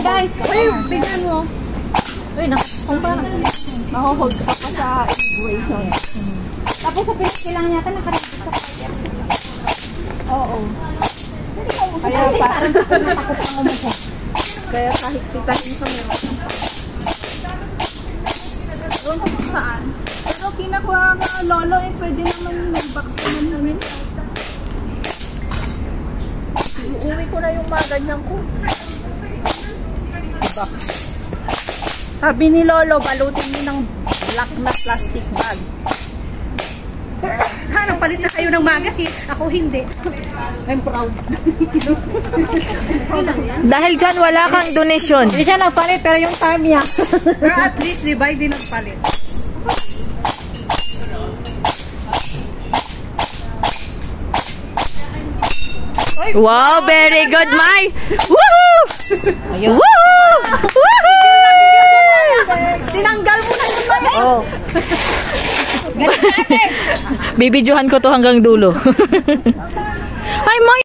Guys, uy, bigyan mo. Uy, parang mahuhold ka pa sa immigration. Tapos sa pinagkilang yata nakarepit sa 5 years. Oo. Kaya parang natakot ang umupo. Kaya kahit sitahin kami. Doon ko saan. Pero kinakuha nga lolo eh, pwede naman mag-box naman namin. Uuwi ko na yung mga ganyan ko. Box. Sabi ni lolo, balutin mo ng black na plastic bag. Nagpalit na kayo ng magazine. Ako hindi. I'm proud. Dahil dyan wala kang donation. Hindi siya nagpalit pero yung time niya. Pero at least, di ba, hindi nagpalit. Wow, very good, Mai! Woohoo! Woohoo! Woohoo! Tinanggal mo na yung Mai! Oh. Bibidyohan ko to hanggang dulo. Ay, Mai!